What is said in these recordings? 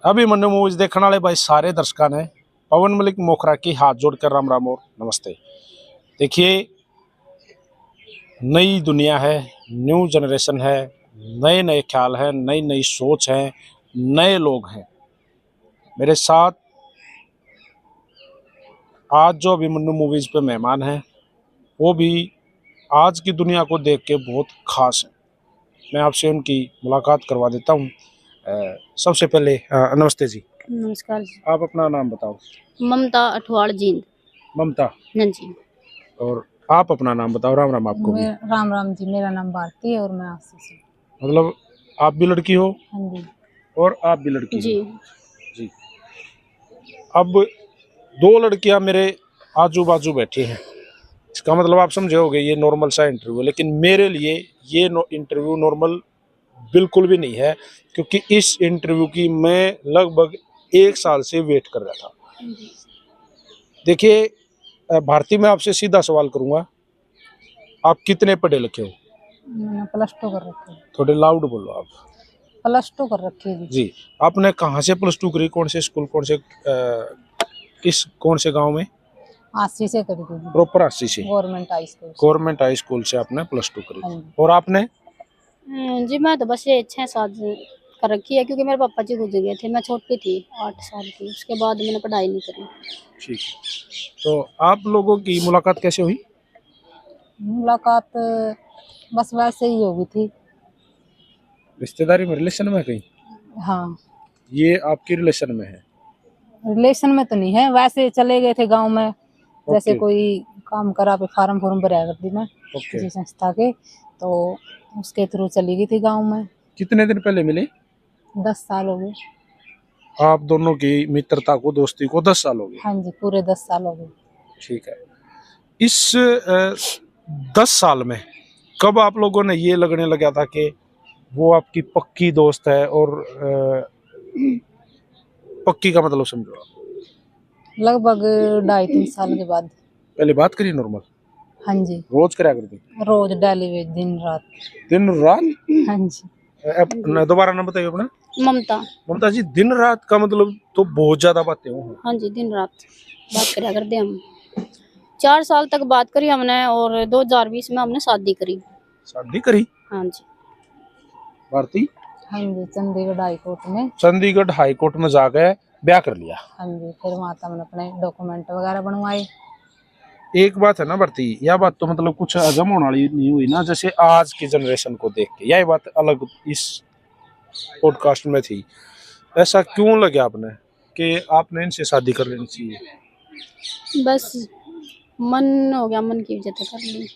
अभी मन्नू मूवीज देखने वाले भाई सारे दर्शकों ने पवन मलिक मोखरा की हाथ जोड़कर राम राम और नमस्ते। देखिए, नई दुनिया है, न्यू जनरेशन है, नए नए ख्याल है, नई नई सोच है, नए लोग हैं मेरे साथ। आज जो अभिमन्यु मूवीज पे मेहमान हैं वो भी आज की दुनिया को देख के बहुत खास है। मैं आपसे उनकी मुलाकात करवा देता हूँ। सबसे पहले नमस्ते जी। नमस्कार जी। आप अपना नाम बताओ। ममता अठवाड़ जींद। ममता। हाँ जी। और आप अपना नाम बताओ। राम राम आपको भी। राम राम जी, मेरा नाम भारती है और मैं आशीष हूँ। मतलब आप भी लड़की हो? हाँ जी। और आप भी लड़की जी। हो? जी। अब दो लड़कियां मेरे आजू बाजू बैठी हैं, इसका मतलब आप समझे होंगे ये नॉर्मल सा इंटरव्यू है, लेकिन मेरे लिए ये इंटरव्यू नॉर्मल बिल्कुल भी नहीं है, क्योंकि इस इंटरव्यू की मैं लगभग 1 साल से वेट कर रहा था। देखिए भारती, मैं आपसे सीधा सवाल करूंगा, आप कितने पढ़े लिखे हो? मैंने +2 कर रखी है। थोड़े लाउड बोलो आप। +2 कर रखी है जी। आपने कहाँ से +2 करी? कौन से स्कूल, कौन से गांव में? आशी से करी थी। प्रॉपर आशी से? Government high school. Government high school से आपने +2 करी। हाँ। और आपने? जी मैं तो बस ये 6 साल कर रखी है, क्योंकि मेरे पापा जी गुजर गए थे, मैं छोटी थी 8 साल की, उसके बाद मैंने पढ़ाई नहीं करी। ठीक है। तो आप लोगों की मुलाकात कैसे हुई? मुलाकात बस वैसे ही होगी थी। रिश्तेदारी में, रिलेशन में कहीं? हाँ। ये आपकी रिलेशन में है? रिलेशन में तो नहीं है, वैसे चले गए थे गांव में, जैसे कोई काम करा पे फार्म भराया करती मैं किसी संस्था के, तो उसके थ्रू चली गई थी गांव में। कितने दिन पहले मिले? 10 साल हो गए। आप दोनों की मित्रता को, दोस्ती को 10 साल हो गए? हाँ जी, पूरे 10 साल हो गए। ठीक है। इस 10 साल में कब आप लोगों ने ये लगने लगा था कि वो आपकी पक्की दोस्त है? और पक्की का मतलब समझो आप। लगभग 2.5-3 साल के बाद। पहले बात करी नॉर्मल? हाँ जी। रोज करा करती? रोज डेली, दिन रात। दिन रात? हाँ जी। दोबारा नाम बताइए अपना। ममता। ममता जी, दिन रात का मतलब तो बहुत ज्यादा बातें हो। हाँ जी, दिन रात बात करा करते हम। 4 साल तक बात करी हमने, और 2020 में हमने शादी करी। शादी करी? हाँ जी। भारती? हाँ जी, चंडीगढ़ हाई कोर्ट में। चंडीगढ़ हाई कोर्ट में जाकर ब्याह कर लिया? हाँ जी, फिर वहाँ तक मैंने अपने डॉक्यूमेंट वगैरह बनवाए। एक बात है ना भारती, यह बात तो मतलब कुछ हजम होने वाली नहीं हुई ना, जैसे आज की जनरेशन को देख के यह बात अलग इस पॉडकास्ट में थी। ऐसा क्यों लगे आपने कि आपने इनसे शादी कर लेनी चाहिए? बस मन हो गया, मन की वजह कर ली।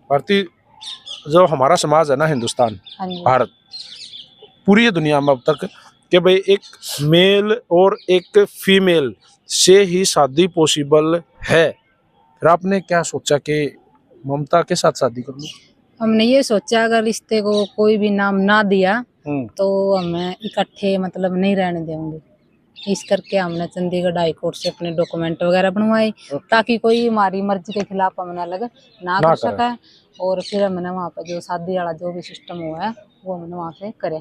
भारती, जो हमारा समाज है ना, हिंदुस्तान, हाँ जी। भारत, पूरी दुनिया में अब तक कि भाई एक मेल और एक फीमेल से ही शादी पॉसिबल है, फिर आपने क्या सोचा कि ममता के साथ शादी कर लूं? हमने ये सोचा अगर रिश्ते को कोई भी नाम ना दिया तो हमें इकट्ठे मतलब नहीं रहने देंगे, इस करके हमने चंडीगढ़ हाई कोर्ट से अपने डॉक्यूमेंट वगैरह बनवाए, ताकि कोई हमारी मर्जी के खिलाफ हमें लगे ना कर सके। और फिर हमने वहाँ पे जो शादी वाला जो भी सिस्टम हुआ है वो हमने वहाँ से करे।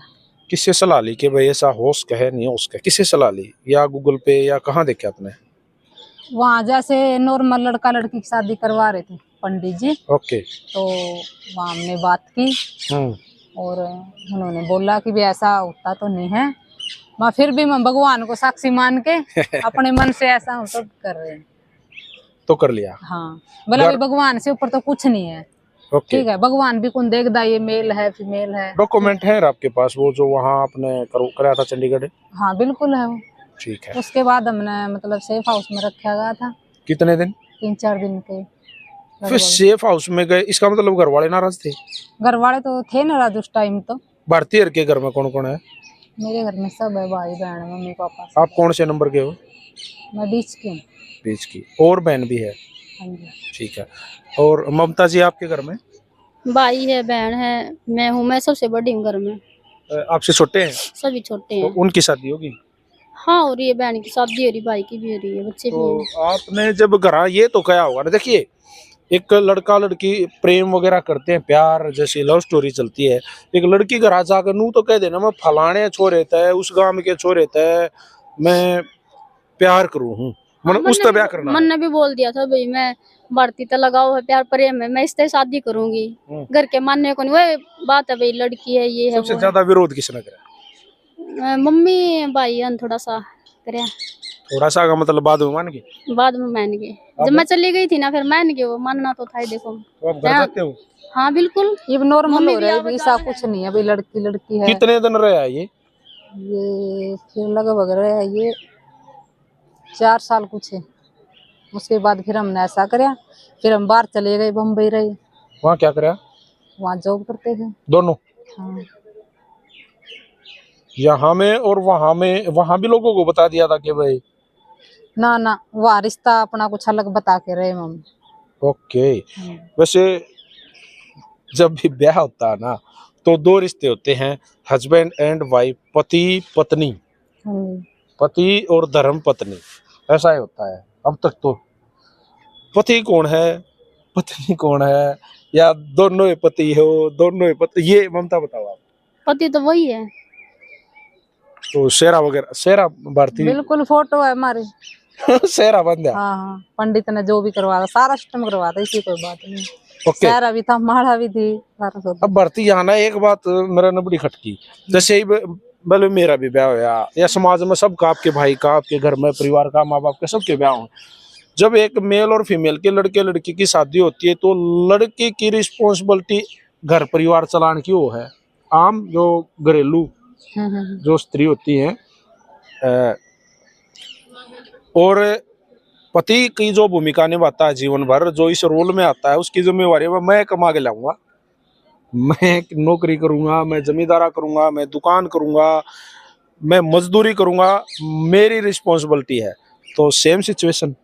किससे सलाह ली कि भाई ऐसा हो सके है नहीं हो सके? किससे सलाह ली? या गूगल पे या कहाँ देखे आपने? वहाँ जैसे नॉर्मल लड़का लड़की की शादी करवा रहे थे पंडित जी। ओके। तो वहाँ हमने बात की और उन्होंने बोला कि भी ऐसा होता तो नहीं है, मैं फिर भी मैं भगवान को साक्षी मान के अपने मन से ऐसा हम तो कर रहे हैं। तो कर लिया? हाँ, बोला भी भगवान से ऊपर तो कुछ नहीं है। ठीक है, भगवान भी कौन देखदा ये मेल है फीमेल है। डॉक्यूमेंट है आपके पास वो जो वहाँ आपने कराया था चंडीगढ़? हाँ बिल्कुल है वो। ठीक है। उसके बाद हमने मतलब सेफ हाउस में रखा गया था। कितने दिन? 3-4 दिन के। फिर सेफ हाउस में गए, इसका मतलब घर वाले नाराज थे? घर वाले तो थे नाराज उस टाइम तो। भारतीय के घर में कौन कौन है? मेरे घर में सब है, भाई बहन मम्मी पापा। आप कौन से नंबर के हो? मैं बीच की हूँ। बीच की। और बहन भी है? हाँ जी। ठीक है। और ममता जी आपके घर में? भाई है, बहन है, मैं हूँ, मैं सबसे बड़ी हूँ घर में। आपसे छोटे हैं? सभी छोटे हैं। तो उनकी शादी होगी? हाँ हो रही है, बहन की शादी हो रही, भाई की भी हो रही है, बच्चे भी हैं। आपने जब घर ये तो कहा होगा ना, देखिए एक लड़का लड़की प्रेम वगैरह करते हैं, प्यार जैसी लव स्टोरी चलती है, एक लड़की घर आ जाकर नू तो कह देना मैं फलाने छोरे है उस गांव के छोरे है, मैं प्यार करूं हूँ, मतलब उस तरह करना मन है। ने भी बोल दिया था भाई मैं भारती तो लगाओ है प्यार प्रेम है, मैं इससे शादी करूंगी। घर के मानने को नहीं, वही बात है भाई लड़की है ये है सबसे वो ज्यादा विरोध किसने करा? है। मम्मी भाई ने थोड़ा सा करे, थोड़ा सा का मतलब बाद में मान गए? बाद में मान गए, जब मैं चली गई थी ना फिर मान गए, वो मानना तो था ही। देखो तो आप घर जाते हो? हाँ बिल्कुल, ये नॉर्मल मम्मी हो भी रहा है, आवाज ऐसा आ रहा कुछ नहीं है, अभी लड़की लड़की है। कितने दिन रहे है ये? फिर लगभग रहे है ये 4 साल कुछ है। उसके बाद फिर हमने ऐसा करा, फिर हम बाहर चले गए, बम्बई रहे, वहाँ क्या करा? वहाँ जॉब करते थे। दोनों? हाँ। यहाँ में और वहाँ में, वहाँ भी लोगों को बता दिया था कि भाई? ना ना, वहाँ रिश्ता अपना कुछ अलग बता के रहे हम। ओके। वैसे जब भी ब्याह होता है ना तो दो रिश्ते होते हैं, हस्बैंड एंड वाइफ, पति पत्नी, पति और धर्म पत्नी, ऐसा ही होता है अब तक। तो पति कौन है, पत्नी कौन है, या दोनों ही पति हो, दोनों ही पति, ये ममता बताओ आप। पति तो वही है। तो शेरा वगैरह, शेरा भारती बिल्कुल फोटो है हमारे। शेरा बंद है। हाँ हाँ, पंडित ने जो भी करवाया सारा सिस्टम करवाया, इसी कोई बात नहीं। ओके। सारा भी था, माला भी थी, सारा सब। अब भारती यहाँ ना एक बात मेरा न बड़ी खटकी, जैसे ही भले मेरा भी ब्याह होया या समाज में सबका, आपके भाई का, आपके घर में परिवार का, माँ बाप के सबके ब्याह हो, जब एक मेल और फीमेल के, लड़के लड़की की शादी होती है तो लड़के की रिस्पॉन्सिबिलिटी घर परिवार चलाने की वो है। आम जो घरेलू जो स्त्री होती है और पति की जो भूमिका निभाता है जीवन भर, जो इस रोल में आता है, उसकी जिम्मेवारी मैं कमा के लाऊंगा, मैं नौकरी करूंगा, मैं जमींदारा करूंगा, मैं दुकान करूंगा, मैं मजदूरी करूंगा, मेरी रिस्पॉन्सिबिलिटी है। तो सेम सिचुएशन।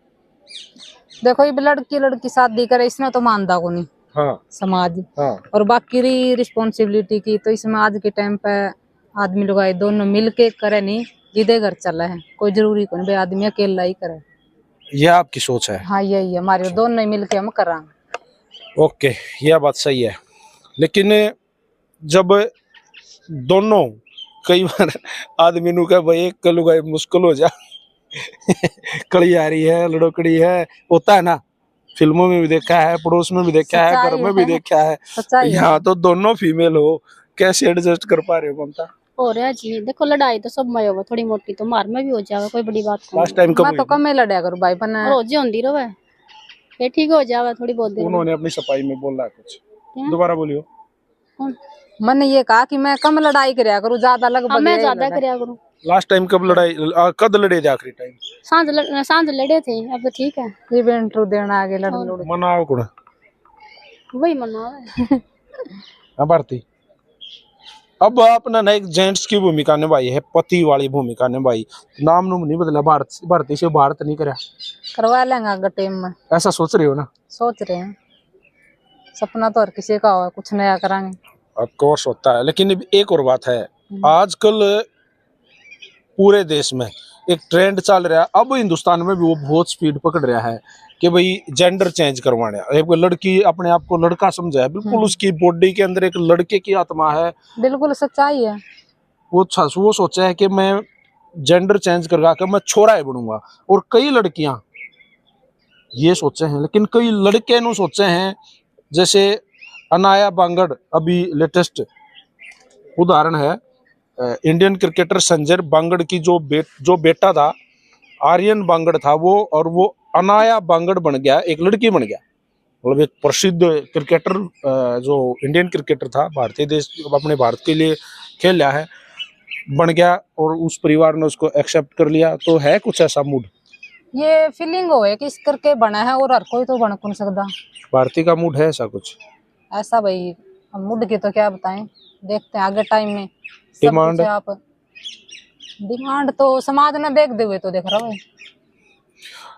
देखो ये लड़की लड़की शादी करे, इसमें तो मानता को नहीं हाँ समाज। हाँ। और बाकी रिस्पॉन्सिबिलिटी की तो इसमें आज के टाइम पे आदमी लोग दोनों मिलके करे, नहीं जिदे घर चला है, कोई जरूरी को नहीं भाई आदमी अकेला ही करे। ये आपकी सोच है? हाँ यही है हमारे, दोनों ही मिलके हम करा। ओके, यह बात सही है, लेकिन जब दोनों, कई बार आदमी नु कहे भाई एक लुगाई मुश्किल हो जा कड़ी आ रही है, लड़ोकड़ी है, होता है ना, फिल्मों में भी देखा है, पड़ोस में भी देखा है, घर में भी देखा है। यहाँ तो दोनों फीमेल हो, कैसे एडजस्ट कर पा रहे हो ममता? हो रहा है जी, देखो लड़ाई तो सब में होगा, थोड़ी मोटी तो मार में भी हो जाएगा, कोई बड़ी बात नहीं। लास्ट टाइम कब मैं तो कम ही लड़ा करूं भाई, पर रोज होंदी रहे, ये ठीक हो जाएगा थोड़ी बहुत देर। उन्होंने अपनी सफाई में बोला कुछ, दोबारा बोलियो। मैंने ये कहा कि मैं कम लड़ाई करया करूं, ज्यादा लगभग मैं ज्यादा करया करूं। लास्ट टाइम कब लड़ाई, कद लड़े थे आखिरी टाइम? सांझ लड़े थे, अब तो ठीक है। ये भी इंटरव्यू देना आगे लड़ लड़ मनाओ कौन? वही मना है। भारती अब आपने ना एक जेंट्स की भूमिका निभाई है, पति वाली भूमिका निभाई, नाम नूम नहीं बदला, भारती से भारत नहीं करा, करवा लेंगे अगर टाइम में, ऐसा सोच रहे हो ना? सोच रहे हैं, सपना तो हर किसी का हो, कुछ नया करांगे। ऑफ कोर्स होता है, लेकिन एक और बात है, आजकल पूरे देश में एक ट्रेंड चल रहा है, अब हिंदुस्तान में भी वो बहुत स्पीड पकड़ रहा है कि भाई जेंडर चेंज करवाना है। एक लड़की अपने आप को लड़का समझा है, बिल्कुल उसकी बॉडी के अंदर एक लड़के की आत्मा है, बिल्कुल सच्चाई है। वो सोचा है कि मैं जेंडर चेंज करवा कर मैं छोरा ही बनूंगा। और कई लड़कियां ये सोचे हैं, लेकिन कई लड़के नु सोचे हैं, जैसे अनाया बांगड़ अभी लेटेस्ट उदाहरण है, इंडियन क्रिकेटर संजय बांगड़ की जो बेटा था, आर्यन बांगड़ था वो, और वो अनाया बांगड़ बन गया, एक लड़की बन गया, मतलब एक प्रसिद्ध क्रिकेटर जो इंडियन क्रिकेटर था, भारतीय देश अपने भारत के लिए खेल रहा है, बन गया, और उस परिवार ने उसको एक्सेप्ट कर लिया। तो है कुछ ऐसा मूड? ये फीलिंग हो है कि इस करके बना है, और हर कोई तो बन कौन सकता। भारतीय का मूड है ऐसा कुछ? ऐसा भाई हम मूड की तो क्या बताएं, देखते हैं आगे टाइम में। डिमांड? आप डिमांड तो समाज ने देख दे हुए तो देख रहा है,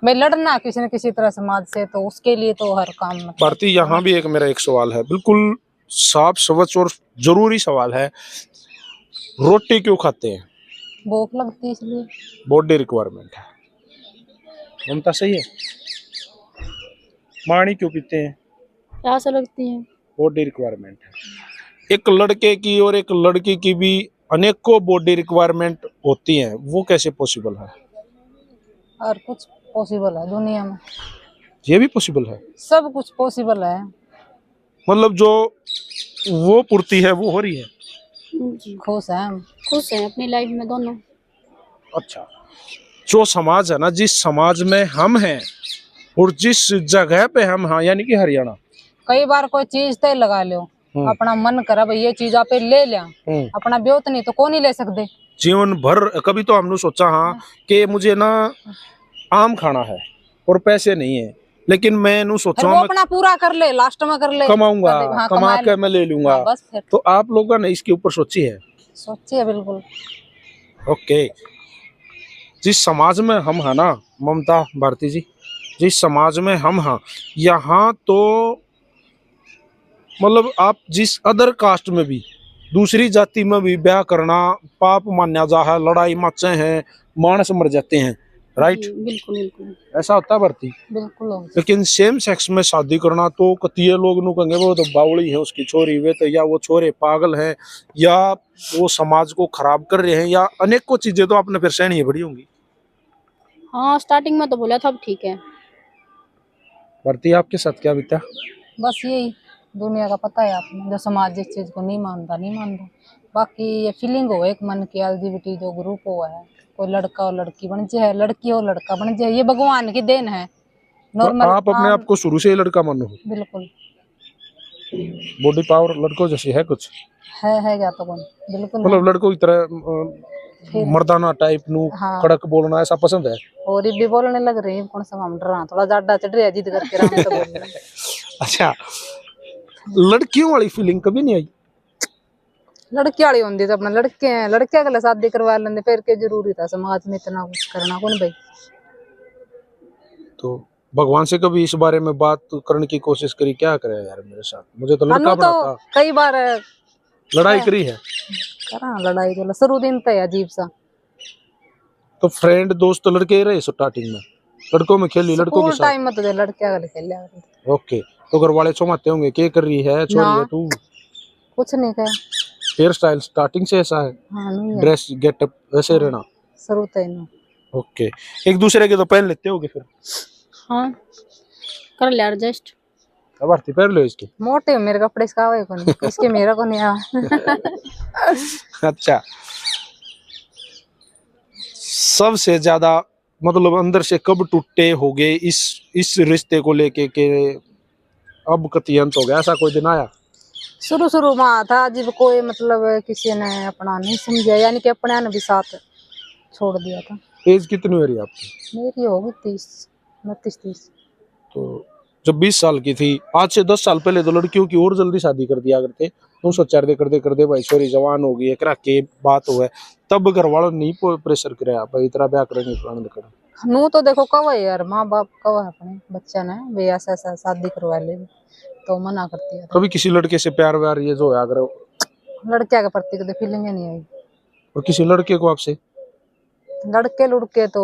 मैं लड़ना किसी न किसी तरह समाज से, तो उसके लिए तो हर काम में। भारतीय यहाँ भी एक मेरा एक सवाल है, बिल्कुल साफ सवच और जरूरी सवाल है, रोटी क्यों खाते हैं? भूख लगती है इसलिए। बॉडी रिक्वायरमेंट है, ममता सही है? पानी क्यों पीते हैं? प्यास लगती है। बॉडी रिक्वायरमेंट है। एक लड़के की और एक लड़की की भी अनेकों बॉडी रिक्वायरमेंट होती हैं, वो कैसे पॉसिबल है? और कुछ पॉसिबल है दुनिया में, ये भी पॉसिबल है। सब कुछ पॉसिबल है। मतलब जो वो पूर्ति है वो हो रही है। जी खुश है हम। खुश हैं अपनी लाइफ में दोनों। अच्छा, जो समाज है ना, जिस समाज में हम हैं और जिस जगह पे हम हैं, यानी कि हरियाणा, कई बार कोई चीज तय लगा लो, अपना मन करा भाई ये चीज आप ले लिया, अपना ब्योत नहीं तो कौन नहीं ले सकते। जीवन भर कभी तो हमने सोचा हाँ कि मुझे ना आम खाना है और पैसे नहीं है, लेकिन मैं नु सोचा फिर वो अपना पूरा कर ले, लास्ट में कर ले, कमाऊंगा, हाँ, कमा के मैं ले लूंगा। हाँ, बस फिर तो आप लोगों ने इसके ऊपर सोची है? सोची है बिल्कुल। ओके, जिस समाज में हम है ना ममता भारती जी, जिस समाज में हम हैं यहाँ तो मतलब आप जिस अदर कास्ट में भी, दूसरी जाति में भी ब्याह करना पाप मान्या जा है, लड़ाई मचे हैं, मानस मर जाते हैं, राइट? बिल्कुल बिल्कुल ऐसा होता है भारती। बिल्कुल लेकिन सेम सेक्स में शादी करना तो कतिये लोग नु कहेंगे वो तो बावड़ी है उसकी छोरी, वे तो या वो छोरे पागल हैं, या वो समाज को खराब कर रहे हैं, या अनेकों चीजें तो आपने फिर सहनी बड़ी होंगी। हाँ स्टार्टिंग में तो बोला था अब ठीक है। भारती आपके साथ क्या बीता? बस यही दुनिया का पता है आपने, जो समाज जिस चीज को नहीं मानता नहीं मानता। बाकी ये फीलिंग हो एक मन की, एलजीबीटी जो ग्रुप हुआ है, कोई लड़का और लड़की बन जाए, लड़की और लड़का बन जाए, ये भगवान की देन है। नॉर्मल तो आप अपने आप को शुरू से ही लड़का मानो? बिल्कुल। बॉडी पावर लड़कों जैसी है कुछ? है क्या तो कौन, बिल्कुल मतलब लड़कों की तरह मर्दाना टाइप नु हाँ। कड़क बोलना ऐसा पसंद है? और ये भी बोलने लग रही है, कौन सा हम डर रहा, थोड़ा ज्यादा चढ़ रहा है जिद करके राम तो बोल रहे। अच्छा, लड़कियों वाली फीलिंग कभी नहीं आई? लड़की वाली होंगी तो अपना लड़के हैं, लड़के के लिए शादी करवा लेंगे, फिर क्या जरूरी था समाज में इतना कुछ करना कौन भाई। तो भगवान से कभी इस बारे में बात करने की कोशिश करी? क्या करे यार मेरे साथ, मुझे तो लड़का बनाता। तो कई बार लड़ाई करी है? करा लड़ाई तो शुरू दिन तो अजीब सा। तो फ्रेंड दोस्त तो लड़के ही रहे स्टार्टिंग में, लड़कों में खेली लड़कों के साथ? टाइम में तो लड़के वाले खेल। ओके, तो घर वाले चौमाते होंगे क्या कर रही है छोरी है तू? कुछ नहीं कहा। हेयर स्टाइल स्टार्टिंग से ऐसा है? हाँ, ड्रेस गेटअप वैसे रहना? शुरू तो ही। ओके, एक दूसरे के तो पहन लेते होगे फिर? हाँ कर ले एडजस्ट। अब आरती पहन लो इसके। मोटे मेरे कपड़े इसका आवे को नहीं, इसके मेरा को नहीं आ। अच्छा, सबसे ज्यादा मतलब अंदर से कब टूटे होगे इस रिश्ते को लेके के अब कति अंत हो गया, ऐसा कोई दिन आया? शुरू में था जब कोई मतलब किसी ने अपना नहीं समझा, यानी कि अपने ने भी साथ छोड़ दिया था। एज कितनी हो रही है आपकी? मेरी होगी 29-30। तो जब 20 साल की थी, आज से 10 साल पहले तो लड़कियों की और जल्दी शादी कर दिया करते, तुम सोचा करते भाई छोरी जवान हो गई है करा के बात हुआ है, तब घर वालों ने नहीं प्रेशर कराया भाई इतना ब्याह करेंगे फलाना करें? नू तो देखो कव है यार, माँ बाप कव है अपने बच्चा ने वे ऐसा शादी करवा ले तो मना करती है। कभी किसी लड़के से प्यार व्यार ये जो है अगर लड़के के प्रति कभी फीलिंग नहीं आई? और किसी लड़के को आपसे? लड़के लुड़के तो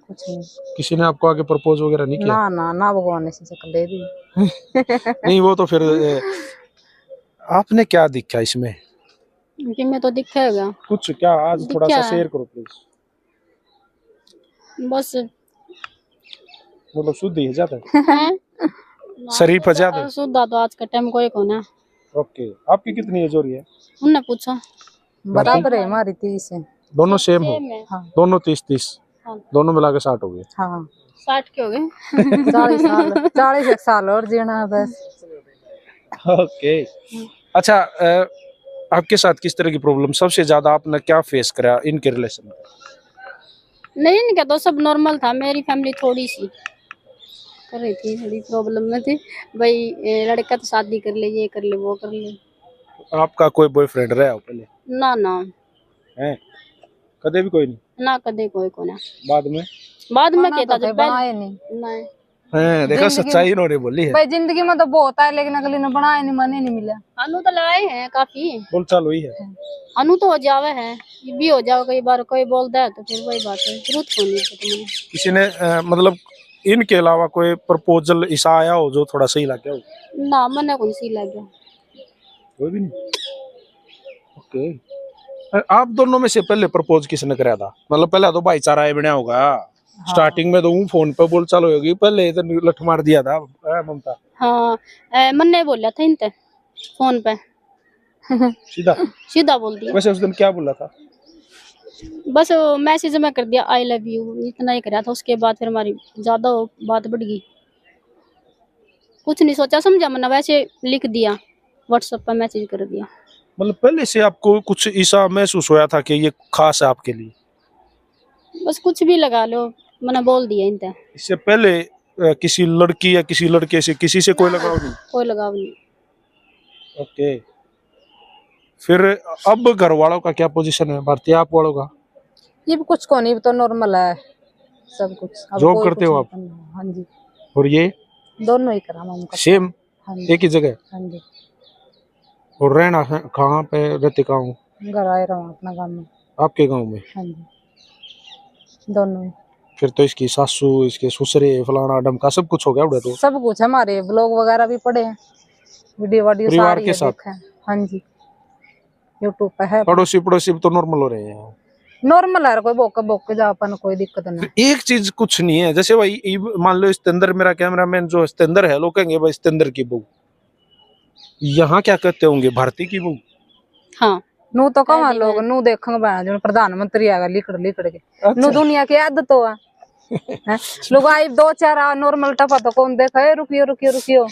कुछ नहीं। किसी ने आपको आगे प्रपोज वगैरह नहीं किया? ना भगवान ने शक्ल दे दी। नहीं वो तो फिर आपने क्या दिखा इसमें? कि मैं तो दिखेगा कुछ क्या आज थोड़ा सा शेयर करो प्लीज। बस मतलब शुद्ध ही ज्यादा शरीफ है ज्यादा? शुद्ध तो आज का टाइम कोई को ना। ओके, आपकी कितनी एज हो रही है? उनने पूछा। बराबर है हमारी 30 है। दोनों सेम हो? हाँ। दोनों 30 हाँ। दोनों मिला के 60 हो गए? हाँ 60 के हो गए। 40 साल और जीना बस। ओके, अच्छा आपके साथ किस तरह की प्रॉब्लम सबसे ज्यादा आपने क्या फेस करा इनके रिलेशन में? नहीं इनका तो सब नॉर्मल था, मेरी फैमिली थोड़ी सी कर रही थी, थोड़ी प्रॉब्लम में थी भाई, लड़का तो शादी कर ले, ये कर ले वो कर ले। आपका कोई बॉयफ्रेंड रहा हो पहले? ना है कदे भी कोई नहीं? ना कदे कोई को ना। बाद में तो कहता जब बनाए नहीं। है देखा, सच्चाई इन्होंने बोली है भाई जिंदगी में तो बहुत है, लेकिन अगली ने बनाए नहीं, मन ही नहीं मिला। अनु तो लड़ाई है काफी, बोल चाल हुई है। अनु तो हो जावे है, ये भी हो जाओ, कई बार कोई बोलता है तो फिर वही बात है, जरूरत होनी है। किसी ने मतलब इनके अलावा कोई प्रपोजल ऐसा आया हो जो थोड़ा सही लग गया हो? ना मने कौन सी लगे। कोई भी नहीं। ओके, आप दोनों में से पहले प्रपोज किसने कराया था? मतलब पहले तो भाईचारा ही बना होगा। स्टार्टिंग में तो वो फोन पे बोल चालू होगी, पहले इधर लठ मार दिया था ममता। हाँ मन्ने बोला था इनते फोन पे सीधा सीधा बोल दिया। वैसे उस दिन क्या बोला था? बस मैसेज में कर दिया आई लव यू, इतना ही कराया था। उसके बाद फिर हमारी ज्यादा बात बढ़ गई। कुछ नहीं सोचा समझा, मैंने वैसे लिख दिया, व्हाट्सएप पर मैसेज कर दिया। मतलब पहले से आपको कुछ ऐसा महसूस होया था कि ये खास है आपके लिए? बस कुछ भी लगा लो, मैंने बोल दिया इनते। इससे पहले किसी लड़की या किसी लड़के से किसी से कोई लगाव नहीं? कोई लगाव नहीं। ओके, फिर अब घर वालों का क्या पोजीशन है भारतीय आप वालों का? ये भी कुछ को नहीं, तो नॉर्मल है सब कुछ। अब जॉब कोई करते कुछ हो नहीं आप? करना। हाँ जी, और ये दोनों ही करा हम। सेम हाँ जी, एक ही जगह? हाँ जी। और रहना है कहाँ पे, रहते कहाँ हो? घर आए रहा हूँ अपना गाँव में। आपके गांव में? हाँ जी, दोनों ही। फिर तो इसकी सासू, इसके ससुरे, फलाना डमका सब कुछ हो गया उधर तो। सब कुछ हमारे ब्लॉग वगैरह भी पड़े हैं, वीडियो वाडियो परिवार सारी के है, साथ? देखे हैं। हाँ जी, यूट्यूब पे है। पड़ोसी पड़ोसी तो नॉर्मल हो रहे हैं? नॉर्मल है, कोई बोक बोक जा अपन, कोई दिक्कत नहीं। फिर एक चीज कुछ नहीं है, जैसे भाई मान लो स्तेंदर, मेरा कैमरामैन जो स्तेंदर है, लोग कहेंगे भाई स्तेंदर की बहू, यहाँ क्या कहते होंगे, भारती की बहू? हाँ नू तो कहाँ लोग नू देखेंगे बहन जो प्रधानमंत्री आएगा लिकड़ लिकड़ के। अच्छा। नू दुनिया की आदत तो है। हैं? लोग आई दो चार नॉर्मल टपा तो कौन देखा है, रुकियो रुकियो रुकियो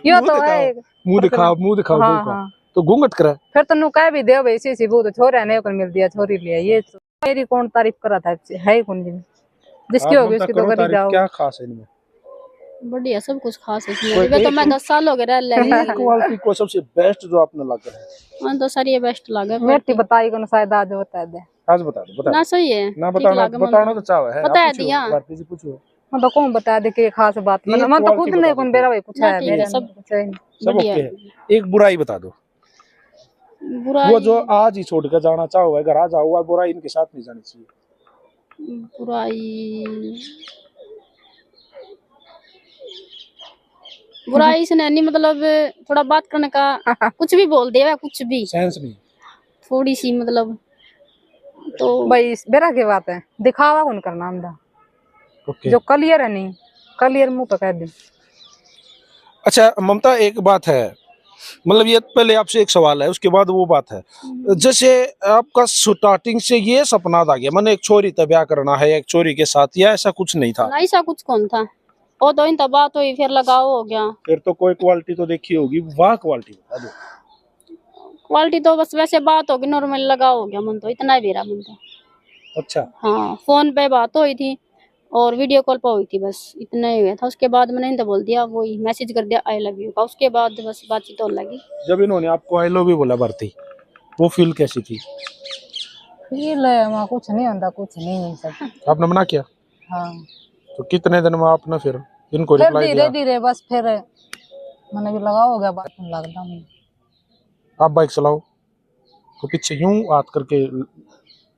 यो तो है। मुंह दिखाओ हाँ, बहू का। हाँ। तो घूंघट करा। फिर तो नू कह भी दे भाई इसी बहू तो छोरा ने को मिल दिया, छोरी लिया। ये तो मेरी कौन तारीफ करा था, है ही कौन जी जिसकी होगी उसकी तो करी जाओ। क्या खास है इनमें? बढ़िया, सब कुछ खास है इसमें। वे तो मैं 10 साल हो गए रह ले। क्वालिटी को सबसे बेस्ट जो आपने लगा है? हाँ तो सारी ये बेस्ट लगा। मेरी बताई को शायद आज बता दे। आज बता दो, ना सही है ना ठीक बताना, लगा मन बताना तो चाहे है। बता आप पूछो, दिया। भारती जी पूछो। मैं तो कौन बता दे कि खास बात एक मैं तो खुद quality नहीं बता कौन दो। मेरा भाई पूछा ना है ठीक मेरे है, सब कुछ है नहीं। सब बढ़िया ओके है। एक बुराई बता दो, बुराई। वो जो आज ही छोड़ कर जाना चाहो, घर आ जाओ, बुराई इनके साथ नहीं जानी चाहिए। बुराई से नहीं, मतलब थोड़ा बात करने का कुछ भी बोल दे, कुछ भी सेंस नहीं। थोड़ी सी मतलब तो भाई बेरा की बात है, दिखावा कौन करना हमदा। ओके। जो क्लियर है नहीं, क्लियर मुंह पे कह दे। अच्छा ममता, एक बात है, मतलब ये पहले आपसे एक सवाल है, उसके बाद वो बात है। जैसे आपका स्टार्टिंग से ये सपना था कि मैंने एक छोरी तय ब्याह करना है, एक छोरी के साथ, या ऐसा कुछ नहीं था? ऐसा कुछ कौन था। वो तो इन बात हुई, फिर लगाव हो गया। फिर तो कोई क्वालिटी तो देखी होगी, वाह क्वालिटी बता दो। क्वालिटी तो बस वैसे बात होगी, नॉर्मल लगाव हो गया मन तो, इतना ही मेरा मन तो। अच्छा। हाँ फोन पे बात हुई थी और वीडियो कॉल पर हुई थी, बस इतना ही हुआ था। उसके बाद मैंने इनको बोल दिया, वही मैसेज कर दिया आई लव यू का। उसके बाद बस बातचीत होने लगी। जब इन्होंने आपको आई लव यू बोला भारती, वो फील कैसी थी? फील है वहाँ कुछ नहीं होता, कुछ नहीं है सब। आपने मना किया? हाँ, तो कितने दिन में आपने फिर इनको फिर रिप्लाई धीरे दिया? धीरे बस फिर मैंने भी लगा हो गया बात लगता हूँ। आप बाइक चलाओ तो पीछे यूं हाथ करके,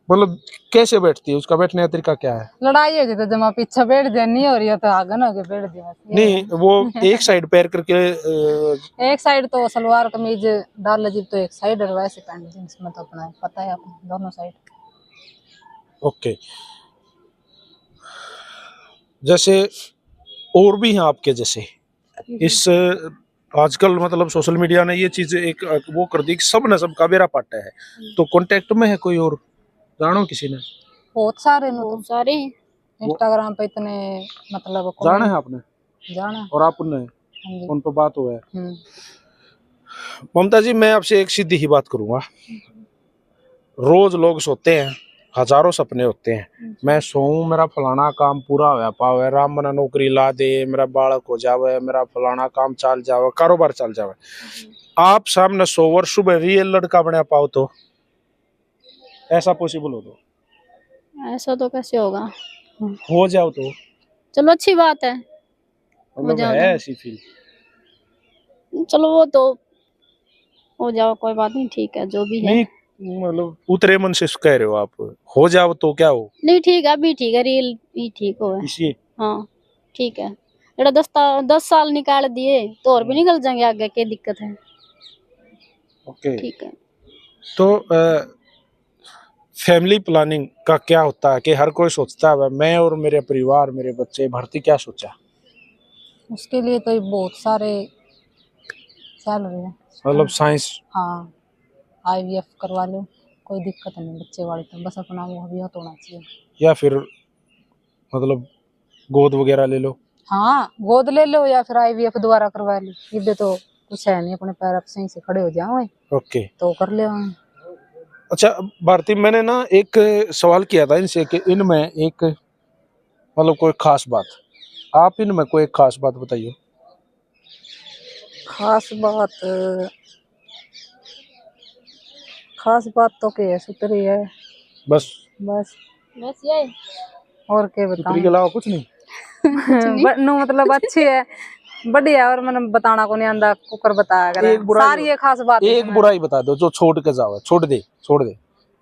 मतलब कैसे बैठती है, उसका बैठने का तरीका क्या है? लड़ाई हो जाती तो जब पीछे बैठ जाए, नहीं हो रही है तो आगे ना होके बैठ जाए। नहीं, वो एक साइड पैर करके एक साइड तो सलवार कमीज डाल लीजिए तो एक साइड, और वैसे पैंट जींस में तो अपना पता है आपको, दोनों साइड। ओके। जैसे और भी हैं आपके जैसे, इस आजकल मतलब सोशल मीडिया ने ये चीज एक वो कर दी कि सब न सब का बेरा पाटा है। तो कांटेक्ट में है कोई और, जानो किसी ने? बहुत सारे नो बहुत सारे हैं। इंस्टाग्राम पे इतने, मतलब जाना है आपने? जाना। और आपने हाँ जी। उन पर बात हुआ है? ममता जी, मैं आपसे एक सीधी ही बात करूंगा। रोज लोग सोते हैं, हजारों सपने होते हैं। मैं सोऊं, मेरा फलाना काम पूरा होया पावे, राम मना नौकरी ला दे, मेरा बालक हो जावे, मेरा फलाना काम चल जावे, कारोबार चल जावे। आप सामने 100 वर्ष सुबह रियल लड़का बना पाओ तो ऐसा पॉसिबल हो तो? ऐसा तो कैसे होगा। हो जाओ तो चलो अच्छी बात है, मतलब जाओ है ना। ऐसी फील? चलो वो तो हो जाओ, कोई बात नहीं, ठीक है जो भी है। नहीं, मतलब उतरे मन से कह रहे हो आप, हो जाओ तो क्या हो? नहीं ठीक है, अभी ठीक है, रियल ही ठीक हो है। इसी हाँ ठीक है। जरा 10 साल निकाल दिए तो और भी निकल जाएंगे आगे, क्या दिक्कत है। ओके। ठीक है। तो फैमिली प्लानिंग का क्या होता है कि हर कोई सोचता है मैं और मेरे परिवार मेरे बच्चे, भारती क्या सोचा? उसके लिए तो बहुत सारे चल रहे हैं। मतलब साइंस? हाँ, IVF करवा लो, कोई दिक्कत नहीं बच्चे वाले, तो बस अपना वो भी होना चाहिए। या फिर मतलब गोद वगैरह ले लो? हाँ, गोद ले लो या फिर IVF दोबारा करवा लो, इधर तो कुछ है नहीं, अपने पैर सही से खड़े हो जाओ ओके। तो कर ले। अच्छा भारती, मैंने ना एक सवाल किया था इनसे कि इनमें एक मतलब कोई खास बात, आप इनमें कोई एक खास बात बताइए। खास बात तो क्या है, सुतरी है बस बस ये और क्या सुतरी बताऊं। के अलावा कुछ नहीं? नो मतलब अच्छी है, बढ़िया, और मैंने बताना को नहीं आंदा, कुकर बताया करे सारी ये खास बात। एक बुराई बता दो जो छोड़ के जाओ, छोड़ दे।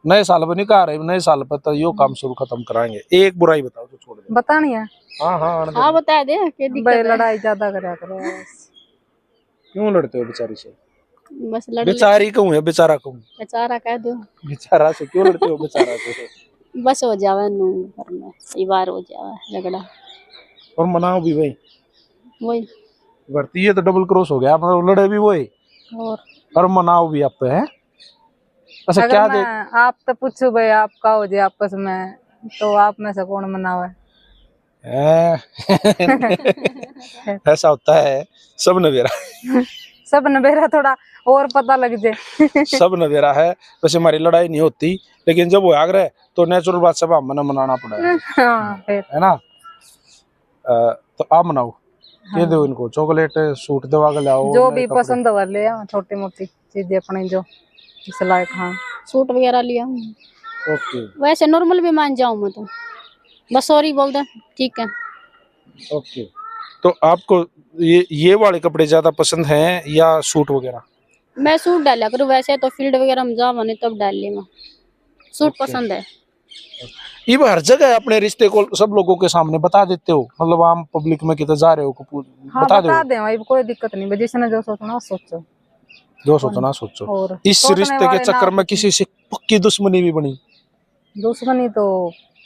नए साल पर नहीं कह रहे, नए साल पर तो यो काम शुरू खत्म कराएंगे। एक बुराई बताओ जो छोड़ दे। बतानी है? हाँ बता दे, क्या दिक्कत है। लड़ाई ज्यादा करा करो। क्यों लड़ते हो बेचारी से? बस लड़ बेचारी कहूँ है, बेचारा कहूँ? बेचारा कह दो। बेचारा से क्यों लड़ते हो बेचारा से? बस हो जावे नू घर में, कई बार हो जावे झगड़ा। और मनाओ भी भाई वही भर्ती, ये तो डबल क्रॉस हो गया, मतलब लड़े भी वही और मनाओ भी आप है। अच्छा क्या मैं आप तो पूछो भाई, आपका हो जाए आपस में, तो आप में से कौन मनावे? ऐसा होता है, सब नवेरा सब नवेरा, थोड़ा और पता लग जाए। सब नवेरा है। वैसे हमारी लड़ाई नहीं होती, लेकिन जब वो आग्रह तो नेचुरल बात सब हमने मनाना पड़ेगा। हाँ, है ना? तो आप मनाओ। हाँ। कह दो इनको चॉकलेट सूट दवा के लाओ, जो भी पसंद हो ले, छोटी मोटी चीजें अपने जो इस लायक। हाँ, सूट वगैरह लिया। ओके वैसे नॉर्मल भी मान जाऊं मैं तो, बस सॉरी बोल दे, ठीक है। ओके। तो आपको ये वाले कपड़े ज्यादा पसंद हैं या सूट वगैरह? मैं सूट डाला करूँ, वैसे तो फील्ड वगैरह में जावा नहीं तब डाल लेगा। सूट पसंद है। ये हर जगह अपने रिश्ते को सब लोगों के सामने बता देते हो, मतलब आम पब्लिक में किधर जा रहे हो हाँ, बता दे भाई, कोई दिक्कत नहीं, जिसने जो सोचना सोचो, जो सोचना सोचो। और इस रिश्ते के चक्कर में किसी से पक्की दुश्मनी भी बनी? दुश्मनी तो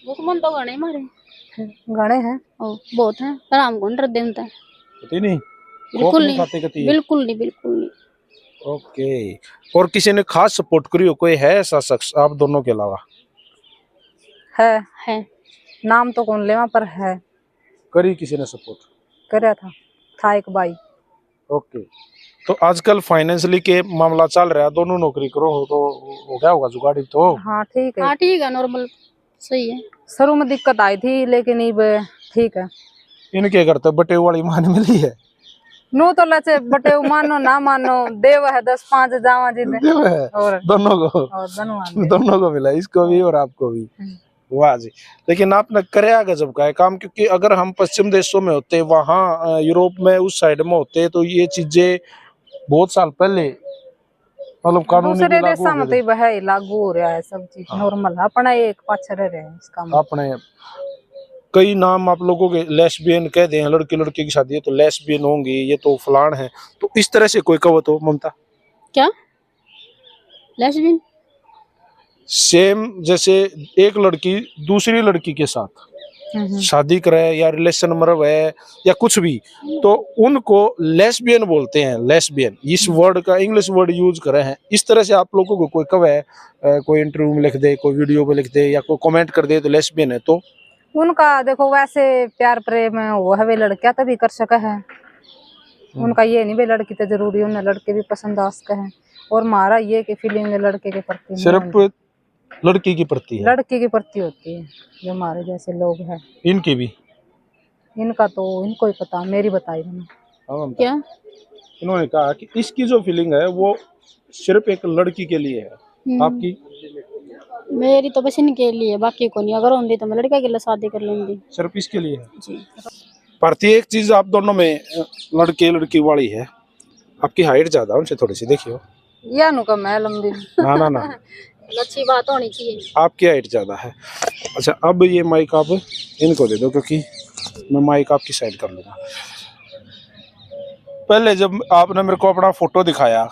दुश्मन तो गणे मारे गणे हैं, बहुत हैं, पर हमको नहीं डर देता। नहीं, बिल्कुल नहीं, बिल्कुल नहीं, बिल्कुल नहीं। ओके। और किसी ने खास सपोर्ट करी हो, कोई है ऐसा शख्स आप दोनों के अलावा? है नाम तो कौन लेवा, पर है करी किसी ने सपोर्ट? करा था एक भाई। ओके। तो आजकल फाइनेंशियली के मामला चल रहा है, दोनों नौकरी करो तो हो गया होगा जुगाड़ी तो? हाँ ठीक है, हाँ ठीक है, नॉर्मल सही है। शुरू में दिक्कत आई थी, लेकिन अब ठीक है। इनके घर तो बटे वाली मान मिली है। नो तो लचे बटे, मानो ना मानो देव है, 10-5 जावा जी और दोनों को मिला, इसको भी और आपको भी। वाह जी। लेकिन आपने कराया गजब का है काम, क्योंकि अगर हम पश्चिम देशों में होते, वहाँ यूरोप में उस साइड में होते, तो ये चीजें बहुत साल पहले मतलब कानूनी दूसरे देशों में तो है लागू हो रहा है, सब चीज नॉर्मल है, अपना एक पाछे रह रहे हैं इसका। अपने कई नाम आप लोगों के लेस्बियन कह दे, लड़की लड़की की शादी है तो लेस्बियन होंगी, ये तो फलान है, तो इस तरह से कोई कहो तो ममता? क्या लेस्बियन? सेम जैसे एक लड़की दूसरी लड़की के साथ शादी करे या रिलेशन मरव है या कुछ भी, तो उनको लेस्बियन बोलते हैं। लेस्बियन इस वर्ड का इंग्लिश वर्ड यूज करे हैं। इस तरह से आप लोगों को कोई कहे, कोई इंटरव्यू में लिख दे, कोई वीडियो पे लिख दे या कोई कमेंट कर दे तो लेस्बियन है, तो उनका देखो वैसे प्यार प्रेम है वो है, वे लड़कियां तभी कर सका है, उनका ये नहीं वे लड़की तो जरूरी है, उन्हें लड़के भी पसंद आ सके हैं। और हमारा ये कि फीलिंग लड़के के प्रति सिर्फ लड़की की प्रति है, लड़के की प्रति होती है, जो हमारे जैसे लोग हैं। इनकी भी? इनका तो इनको ही पता, मेरी बताई मैंने। क्या इन्होंने कहा कि इसकी जो फीलिंग है वो सिर्फ एक लड़की के लिए है। आपकी? मेरी तो बस इनके लिए, बाकी को नहीं। अगर होंगी तो मैं लड़का के लिए शादी कर लूंगी। सिर्फ इसके लिए है जी। भारतीय, एक चीज आप दोनों में लड़के लड़की वाली है, आपकी हाइट ज्यादा उनसे थोड़ी सी, देखियो या नु कम है लंबी। ना अच्छी बात होनी चाहिए। आपकी हाइट ज्यादा है। अच्छा अब ये माइक आप इनको दे दो, क्योंकि मैं माइक आपकी साइड कर लूंगा। पहले जब आपने मेरे को अपना फोटो दिखाया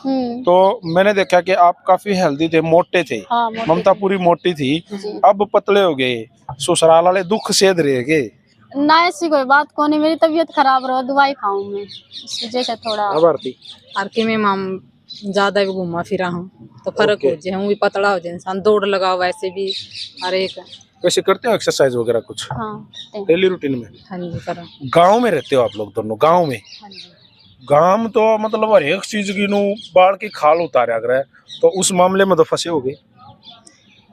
तो मैंने देखा कि आप काफी हेल्दी थे, मोटे थे। हाँ, मोटे ममता थे। पूरी मोटी थी, जी। अब पतले हो गए। ससुराल वाले दुख सेध रहे गए ना ऐसी कोई बात को नहीं, मेरी तबीयत खराब रहो, दवाई खाऊं मैं, इस वजह से थोड़ा। अब आरती आरती में माम ज्यादा भी घूमा फिरा हूँ तो फर्क ओके। हो जाए, हूँ भी पतला हो जाए इंसान, दौड़ लगाओ वैसे भी हर एक। वैसे करते हो एक्सरसाइज वगैरह कुछ हाँ, डेली रूटीन में? हाँ जी करो। गांव में रहते हो आप लोग दोनों? गांव में? हाँ जी। गांव तो मतलब हर एक चीज की नू बाढ़ की खाल उतारा करे, तो उस मामले में तो फंसे हो गए।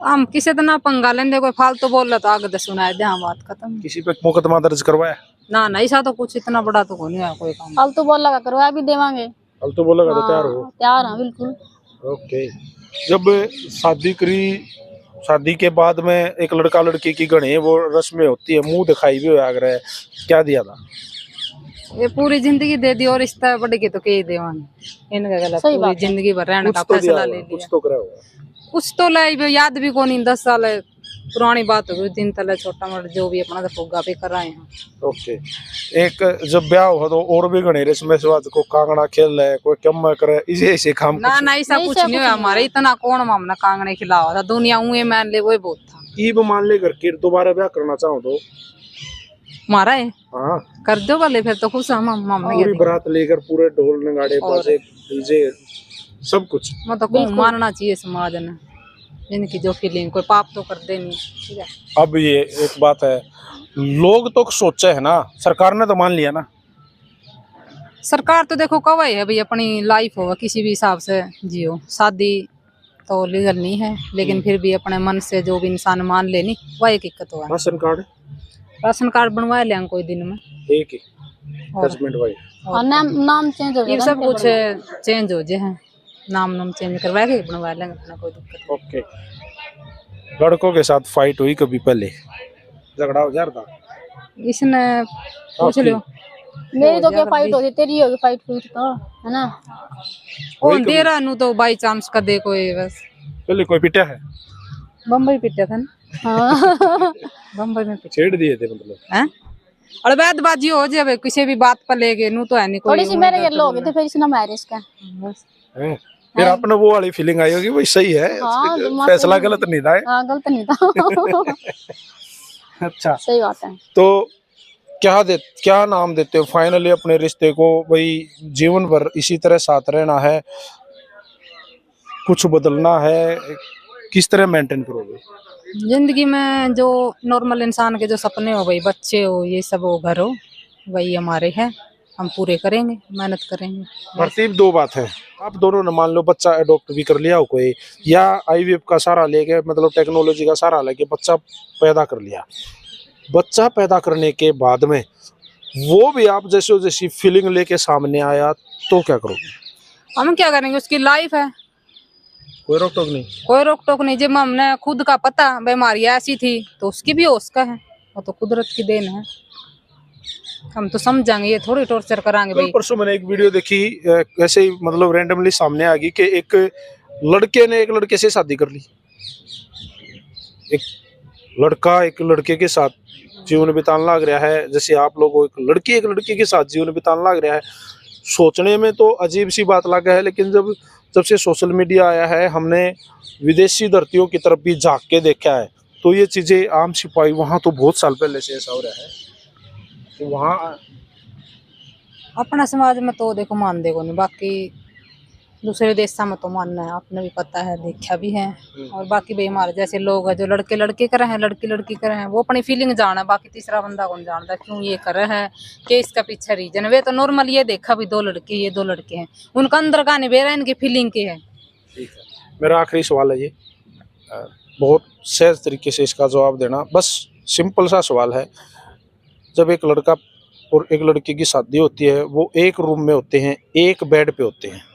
हम किसी तरह पंगा लेंदे, कोई फालतू बोल रहा तो आगे दे सुनाए दे, हाँ बात खत्म। किसी पे मुकदमा दर्ज करवाया? ना ना ऐसा तो कुछ इतना बड़ा तो नहीं है कोई काम। फालतू बोल लगा करवा भी देवांगे। अब तो बोला तो तैयार हो? हाँ, तैयार हाँ बिल्कुल। ओके। जब शादी करी, शादी के बाद में एक लड़का लड़की की गणे वो रस्में होती है, मुंह दिखाई भी हो आगरा है, क्या दिया था? ये पूरी जिंदगी दे दी और रिश्ता बढ़ के तो कही देवांगे, इनका गलत सही पूरी बात है। जिंदगी भर रहने का कुछ तो दिया फैसला होगा, ले कुछ लिया। तो करा होगा। कुछ तो लाई याद भी को नहीं, 10 साल पुरानी बात हो गई, दिन तले छोटा मोटा जो भी अपना तो फुग्गा पे कर रहे हैं। ओके। एक जब ब्याह हुआ तो और भी गणे रस्में स्वाद को कांगड़ा खेल है, कोई कम करे, इसे ऐसे काम ना ना ऐसा कुछ नहीं हुआ हमारे, इतना कौन मामला कांगड़े खिलावा था, दुनिया उए मान ले वही बहुत था। ईब मान ले करके दोबारा ब्याह करना चाहो तो? हमारा है हाँ, कर दो भले, फिर तो खुश हम मामला पूरी बारात लेकर पूरे ढोल नगाड़े बाजे डीजे सब कुछ। मतलब को मानना चाहिए समाज ने, इनकी जो फीलिंग, कोई पाप तो कर दे नहीं, ठीक है। अब ये एक बात है, लोग तो सोचे है ना, सरकार ने तो मान लिया ना। सरकार तो देखो कवाई है भाई, अपनी लाइफ हो किसी भी हिसाब से जियो, शादी तो लीगल नहीं है, लेकिन फिर भी अपने मन से जो भी इंसान मान लेनी वही दिक्कत हुआ। Ration card? राशन कार्ड बनवा लेंगे कोई दिन में, एक ही हस्बैंड वाइफ। हाँ, नाम चेंज हो ये जाएगा। सब कुछ चेंज हो जाए, नाम चेंज करवा के बनवा लेंगे अपना, कोई दिक्कत ओके। लड़कों के साथ फाइट हुई कभी पहले? झगड़ा हो जाता? नहीं। इसने पूछ लो, मेरी तो क्या फाइट होगी, तेरी होगी फाइट हुई तो, है ना। कौन दे रहा नू तो बाई चांस का दे कोई, बस पहले कोई पिटा है? बम्बई पिटा था ना। हाँ। बम्बई में पिटा छेड़ दिए थे मतलब? है, और बैदबाजी हो जाए किसी भी बात पर लेके, नू तो है नहीं कोई। थोड़ी सी मेरे ये लोग थे, फिर इसने मैरिज का। बस हैं? फिर आपने वो वाली फीलिंग आई होगी भाई सही है, हाँ, फैसला गलत नहीं था। हाँ, गलत नहीं था। अच्छा, सही बात है। तो क्या नाम देते हो फाइनली अपने रिश्ते को? भाई जीवन भर इसी तरह साथ रहना है, कुछ बदलना है, किस तरह मेंटेन करोगे? जिंदगी में जो नॉर्मल इंसान के जो सपने हो, भाई बच्चे हो, ये सब हो, घर हो, वही हमारे हैं, हम पूरे करेंगे, मेहनत करेंगे। तरतीब दो बात है, आप दोनों ने मान लो बच्चा अडॉप्ट भी कर लिया हो कोई, या आईवीएफ का सहारा लेके मतलब टेक्नोलॉजी का सहारा लेके बच्चा पैदा कर लिया, बच्चा पैदा करने के बाद में वो भी आप जैसी फीलिंग लेके सामने आया तो क्या करोगे? हम क्या करेंगे, उसकी लाइफ है, कोई रोक टोक नहीं? कोई रोक टोक नहीं। जब हमने खुद का पता बीमारी ऐसी थी तो उसकी भी होश का है, वो तो कुदरत की देन है, हम तो समझाएंगे, ये थोड़ी टॉर्चर कराएंगे भाई। परसों मैंने एक वीडियो देखी, ऐसे ही मतलब रैंडमली सामने आ गई कि एक लड़के ने एक लड़के से शादी कर ली, एक लड़का एक लड़के के साथ जीवन बिताने लग रहा है, जैसे आप लोगों एक लड़की एक लड़के के साथ जीवन बिताने लग रहा है। सोचने में तो अजीब सी बात लगा है, लेकिन जब से सोशल मीडिया आया है, हमने विदेशी धरतियों की तरफ भी झांक के देखा है, तो ये चीजें आम सिपाही वहां तो बहुत साल पहले से ऐसा हो रहा है कि वहाँ अपना समाज में तो देखो मान देखो नहीं, बाकी दूसरे देश में तो मानना है, आपने भी पता है, देखा भी है। और बाकी भाई हमारे जैसे लोग हैं जो लड़के लड़के कर रहे हैं, लड़की लड़की कर रहे हैं, वो अपनी फीलिंग जाना है, बाकी तीसरा बंदा कौन जानता है क्यों ये कर रहे हैं, कि इसका पीछे रीजन। वे तो नॉर्मल ये देखा भी 2 लड़के, ये 2 लड़के हैं, उनका अंदर का नहीं बेरा, इनकी फीलिंग के है। ठीक है, मेरा आखिरी सवाल है ये, बहुत सहज तरीके से इसका जवाब देना, बस सिंपल सा सवाल है। जब एक लड़का और एक लड़की की शादी होती है, वो एक रूम में होते हैं, एक बेड पे होते हैं,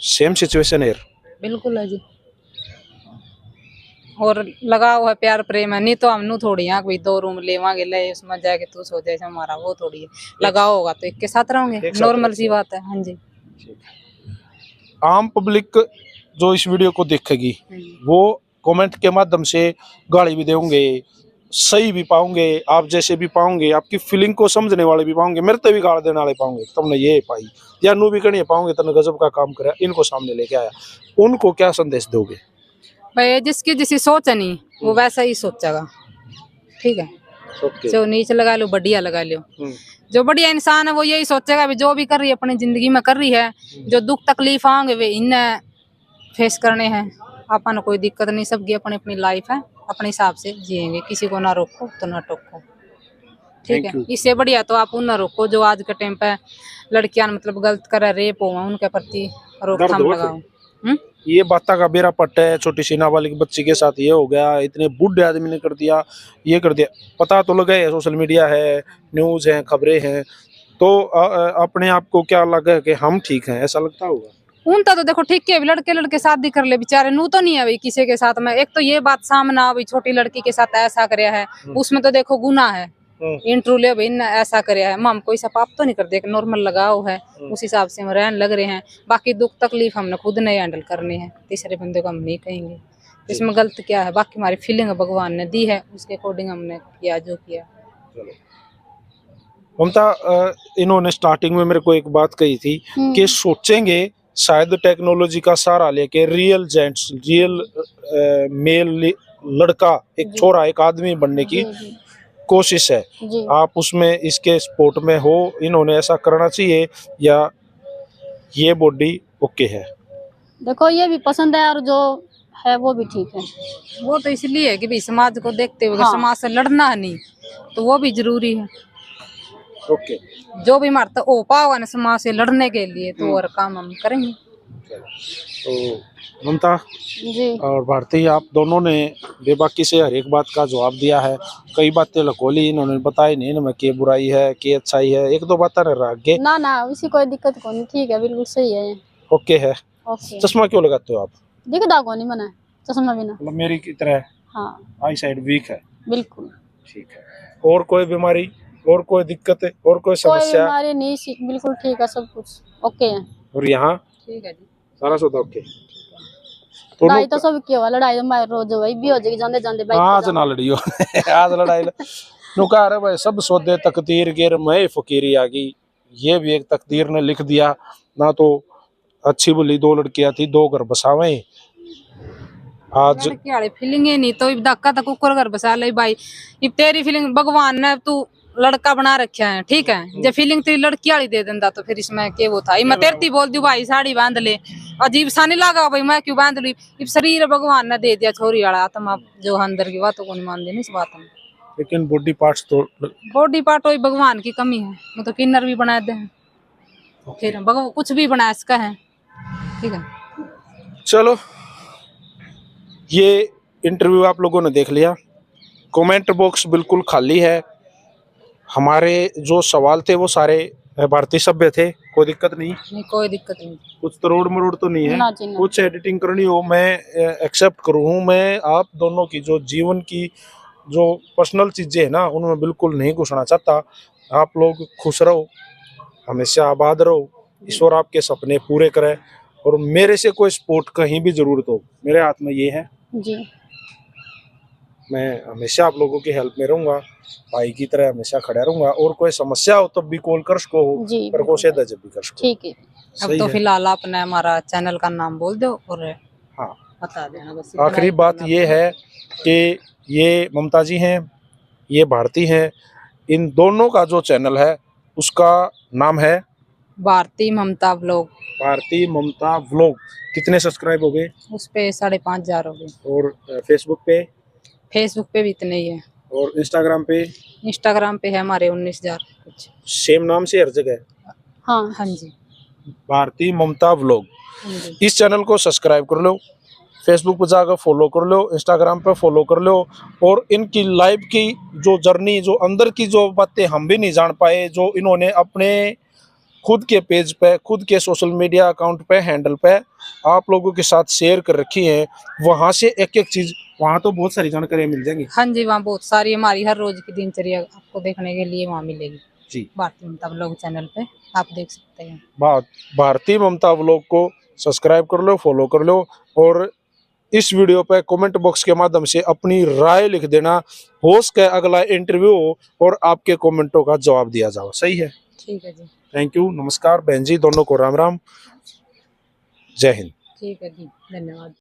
सेम सिचुएशन है? बिल्कुल है जी, और लगा हुआ है प्यार प्रेम है, नहीं तो हम थोड़ी यहाँ कोई 2 रूम लेवांगे, ले उसमें जाके तू सो जाए हमारा, वो थोड़ी है। लगाओ होगा तो एक के साथ रहोगे, नॉर्मल सी बात है। हाँ जी। आम पब्लिक जो इस वीडियो को देखेगी वो कमेंट के माध्यम से गाली भी देंगे, सही भी पाओगे, आप जैसे भी पाओगे, आपकी फीलिंग को समझने वाले भी पाओगे, मेरे तो भी गाड़ देने वाले पाओगे। तुमने ये पाई या नू भी कहीं पाओगे, तने गजब का काम करे, इनको सामने लेके आया, उनको क्या संदेश दोगे? भाई जिसकी जिसकी सोच है नहीं वो वैसा ही सोचेगा, ठीक है। ओके। जो नीचे लगा लो बढ़िया लगा लो, हम्म, जो बढ़िया इंसान है वो यही सोचेगा भी जो भी कर रही है अपनी जिंदगी में कर रही है, जो दुख तकलीफ आएंगे वे इन्हें फेस करने हैं। अपन कोई दिक्कत नहीं, सबकी अपनी अपनी लाइफ है, अपने हिसाब से जिएंगे, किसी को ना रोको तो ना टोको, ठीक Thank है। you. इससे बढ़िया तो आप उन ना रोको जो आज के टाइम पे लड़कियां मतलब गलत करे, रेप हो, उनके प्रति रोकथाम दर्द हो लगाओ। ये बाता का बेरा पट्टा है, छोटी सी नाबालिग बच्ची के साथ ये हो गया, इतने बूढ़े आदमी ने कर दिया, ये कर दिया, पता तो लगा है, सोशल मीडिया है, न्यूज है, खबरें हैं, तो अपने आप को क्या लगा है कि हम ठीक हैं, ऐसा लगता होगा? उनका तो देखो ठीक है, लड़के लड़के शादी कर ले बेचारे, नू तो नहीं है भाई किसी के साथ में। एक तो ये बात सामने आ भाई छोटी लड़की के साथ ऐसा करया है, उसमें तो देखो गुनाह है, इंटरव्यू ले भाई ने ऐसा करया है, हम कोई सा पाप तो नहीं करते, नॉर्मल लगाव है, उस हिसाब से हम रहने लग रहे हैं। बाकी दुख तकलीफ हमने खुद नहीं हैंडल करने हैं, तीसरे बंदे को हम नहीं कहेंगे इसमें गलत क्या है। बाकी हमारी फीलिंग भगवान ने दी है, उसके अकॉर्डिंग हमने किया जो किया। ममता, इन्होंने स्टार्टिंग में मेरे को एक बात कही थी कि सोचेंगे शायद टेक्नोलॉजी का सहारा लेके रियल जेंट्स, रियल मेल लड़का, एक छोरा, एक आदमी बनने की कोशिश है, जी। आप उसमें इसके स्पोर्ट में हो, इन्होंने ऐसा करना चाहिए या ये बॉडी ओके है? देखो ये भी पसंद है और जो है वो भी ठीक है। वो तो इसलिए है कि भाई समाज को देखते हुए, हाँ। समाज से लड़ना है नहीं तो वो भी जरूरी है। ओके। जो भी मरता हो पाओगा ना समाज से लड़ने के लिए तो और काम हम करेंगे। तो ममता जी। और भारती, आप दोनों ने बेबाकी से हर एक बात का जवाब दिया है, कई बातें लकोली इन्होंने बताई नहीं ना, मैं के बुराई है के अच्छाई है, एक दो बातें आगे ना ना इसी कोई दिक्कत को नहीं, ठीक है, बिल्कुल सही है। ओके है। ओके। चश्मा क्यों लगाते हो आप? दिखदा को नहीं मना चश्मा बिना। मतलब मेरी की तरह हाँ आई साइड वीक है? बिल्कुल। ठीक है। और कोई बीमारी, और कोई दिक्कत, और कोई कोई समस्या? बीमारी नहीं, बिल्कुल ठीक है, सब कुछ ओके है। और यहाँ ठीक है जी, सारा सौदा ओके? लड़ाई तो सब की हुआ, लड़ाई तो मैं रोज भाई भी हो जाएगी जाते जाते भाई। आज ना लड़ियो आज लड़ाई नुका रहे भाई, सब सौदे तकदीर गिर मैं फकीरी आ गई, ये भी एक तकदीर ने लिख दिया ना, तो अच्छी बोली दो लड़कियां थी, दो घर बसावे आज। लड़की वाली फीलिंग है नहीं तो धक्का तक कुकर घर बसा ले भाई, ये तेरी फीलिंग भगवान ने तू लड़का बना रखा है, ठीक है। जब फीलिंग तेरी लड़की वाली दे देता तो फिर इसमें क्या वो था। मैं तेरती बोल दी भाई साड़ी बांध ले, अजीब सा नहीं लगा भाई मैं क्यों बांध ली, शरीर भगवान ने दे दिया छोरी वाला, आत्मा जो अंदर की बातों को नहीं मान देनी इस बात में। लेकिन बॉडी पार्ट्स तो बॉडी पार्ट वही भगवान की कमी है, वो तो किन्नर भी बना दे, फिर भगवान कुछ भी बना इसका है, ठीक है। चलो, ये इंटरव्यू आप लोगों ने देख लिया, कमेंट बॉक्स बिल्कुल खाली है, हमारे जो सवाल थे वो सारे भारतीय सभ्य थे, कोई दिक्कत नहीं, कोई दिक्कत नहीं। कुछ तरोड़ मरोड़ तो नहीं है, ना जी ना। कुछ एडिटिंग करनी हो मैं एक्सेप्ट करूँ, मैं आप दोनों की जो जीवन की जो पर्सनल चीजें है ना उनमें बिल्कुल नहीं घुसना चाहता। आप लोग खुश रहो, हमेशा आबाद रहो, ईश्वर आपके सपने पूरे करे, और मेरे से कोई सपोर्ट कहीं भी जरूरत हो, मेरे हाथ में ये है, जी। मैं हमेशा आप लोगों की हेल्प में रहूंगा, भाई की तरह हमेशा खड़ा रहूंगा, और कोई समस्या हो तब भी कॉल कर सको, जी पर को से जब भी कर सको। ठीक है। अब तो फिलहाल आपने हमारा चैनल का नाम बोल दो और हाँ, बता देना बस। आखिरी बात ये है कि ये ममता जी हैं, ये भारती हैं, इन दोनों का जो चैनल है उसका नाम है भारती ममता व्लॉग। भारती ममता व्लॉग। कितने सब्सक्राइब हो गए? उस पे 5,500 हो गए। और फेसबुक पे? फेसबुक पे भी इतने ही है। और इंस्टाग्राम पे? इंस्टाग्राम पे है हमारे 19,000 कुछ। सेम नाम से हर जगह? हाँ हाँ जी, भारती ममता व्लॉग। हाँ जी। इस चैनल को सब्सक्राइब कर लो, फेसबुक पर जाकर फॉलो कर लो, इंस्टाग्राम पे फॉलो कर लो, और इनकी लाइफ की जो जर्नी, जो अंदर की जो बातें हम भी नहीं जान पाए, जो इन्होंने अपने खुद के पेज पे, खुद के सोशल मीडिया अकाउंट पे, हैंडल पे आप लोगों के साथ शेयर कर रखी है, वहां से एक एक चीज, वहां तो बहुत सारी जानकारियां मिल जाएंगी। हाँ जी, वहाँ बहुत सारी हमारी हर रोज की दिनचर्या आपको देखने के लिए वहाँ मिलेगी जी। भारती ममता व्लॉग चैनल पे आप देख सकते हैं। भारती ममता व्लॉग को सब्सक्राइब कर लो, फॉलो कर लो, और इस वीडियो पे कमेंट बॉक्स के माध्यम से अपनी राय लिख देना। हो सके अगला इंटरव्यू हो और आपके कमेंटों का जवाब दिया जाओ। सही है? ठीक है जी। Thank you. नमस्कार बहन जी, दोनों को राम राम। जय हिंद। ठीक है जी, धन्यवाद।